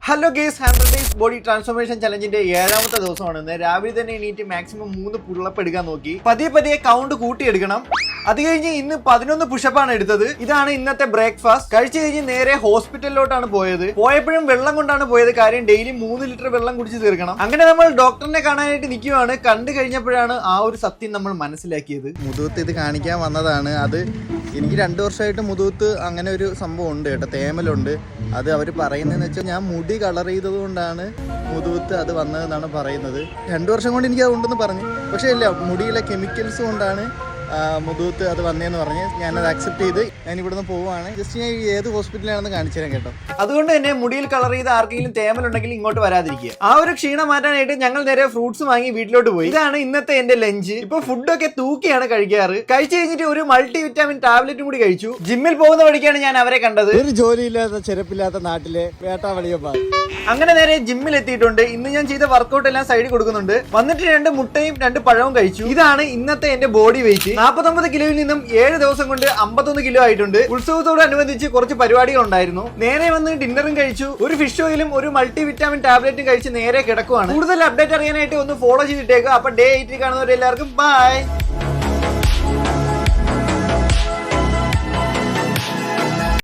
Hello guys 100 days body transformation ചലഞ്ചിന്റെ 7ാമത്തെ ദിവസമാണ്. രാവിലെ തന്നെ എണീറ്റ് മാക്സിമം 3 പുള്ളപ്പ് എടുക്കാൻ നോക്കി. പതിയെ കൗണ്ട് കൂട്ടിയെടുക്കണം. അത് കഴിഞ്ഞ് ഇന്ന് 11 പുഷപ്പാണ് എടുത്തത്. ഇതാണ് ഇന്നത്തെ ബ്രേക്ക്ഫാസ്റ്റ്. കഴിച്ചു കഴിഞ്ഞ് നേരെ ഹോസ്പിറ്റലിലോട്ടാണ് പോയത്. പോയപ്പോഴും വെള്ളം കൊണ്ടാണ് പോയത്. കാര്യം ഡെയിലി 3 ലിറ്റർ വെള്ളം കുടിച്ച് തീർക്കണം. അങ്ങനെ നമ്മൾ ഡോക്ടറിനെ കാണാനായിട്ട് നിൽക്കുവാണ്. കണ്ടു കഴിഞ്ഞപ്പോഴാണ് ആ ഒരു സത്യം നമ്മൾ മനസ്സിലാക്കിയത്. മുതുകത്ത് ഇത് കാണിക്കാൻ വന്നതാണ്. അത് എനിക്ക് 2 വർഷമായിട്ട് മുതുകത്ത് അങ്ങനെ ഒരു സംഭവം ഉണ്ട് കേട്ടോ, തേമലുണ്ട്. അത് അവർ പറയുന്നതെന്ന് വെച്ചാൽ ഞാൻ മുടി കളർ ചെയ്തത് കൊണ്ടാണ് മുതുകത്ത് അത് വന്നതെന്നാണ് പറയുന്നത്. 2 വർഷം കൊണ്ട് എനിക്ക് അത് ഉണ്ടെന്ന് പറഞ്ഞു. പക്ഷേ ഇല്ല, മുടിയിലെ കെമിക്കൽസ് കൊണ്ടാണ് മുതുകത്ത് അത് വന്നതെന്ന് പറഞ്ഞ് ഞാനത് അക്സെപ്റ്റ് ചെയ്ത് ഞാൻ ഇവിടുന്ന് പോവുകയാണ്. ജസ്റ്റ് ഞാൻ ഏത് ഹോസ്പിറ്റലാണെന്ന് കാണിച്ചു തരാം കേട്ടോ. അതുകൊണ്ട് തന്നെ മുടിയിൽ കളർ ചെയ്ത ആർക്കെങ്കിലും തേമലുണ്ടെങ്കിൽ ഇങ്ങോട്ട് വരാതിരിക്കുക. ആ ഒരു ക്ഷീണം മാറ്റാനായിട്ട് ഞങ്ങൾ നേരെ ഫ്രൂട്ട്സ് വാങ്ങി വീട്ടിലോട്ട് പോയി. ഇതാണ് ഇന്നത്തെ എന്റെ ലഞ്ച്. ഇപ്പൊ ഫുഡൊക്കെ തൂക്കിയാണ് കഴിക്കാറ്. കഴിച്ചു കഴിഞ്ഞിട്ട് ഒരു മൾട്ടി വിറ്റാമിൻ ടാബ്ലറ്റും കൂടി കഴിച്ചു. ജിമ്മിൽ പോകുന്ന വഴിക്കാണ് ഞാൻ അവരെ കണ്ടത്. ഒരു ജോലിയില്ലാത്ത ചെറുപ്പില്ലാത്ത നാട്ടിലെ വേട്ടാവളിയപ്പാ. അങ്ങനെ നേരെ ജിമ്മിൽ എത്തിയിട്ടുണ്ട്. ഇന്ന് ഞാൻ ചെയ്ത വർക്കൗട്ട് എല്ലാം സൈഡിൽ കൊടുക്കുന്നുണ്ട്. വന്നിട്ട് 2 മുട്ടയും 2 പഴവും കഴിച്ചു. ഇതാണ് ഇന്നത്തെ എന്റെ ബോഡി വെയിറ്റ്. 49 കിലോയിൽ നിന്നും 7 ദിവസം കൊണ്ട് 51 കിലോ ആയിട്ടുണ്ട്. ഉത്സവത്തോടനുബന്ധിച്ച് കുറച്ച് പരിപാടികൾ ഉണ്ടായിരുന്നു. നേരെ വന്ന് ഡിന്നറും കഴിച്ചു. ഒരു ഫിഷ് ഓയിലും ഒരു മൾട്ടി വിറ്റാമിൻ ടാബ്ലറ്റും കഴിച്ച് നേരെ കിടക്കുവാണ്. കൂടുതൽ അപ്ഡേറ്റ് അറിയാനായിട്ട് ഒന്ന് ഫോളോ ചെയ്തിട്ടേക്കുക. അപ്പൊ ഡേ 8 കാണുന്നവരെല്ലാവർക്കും ബൈ.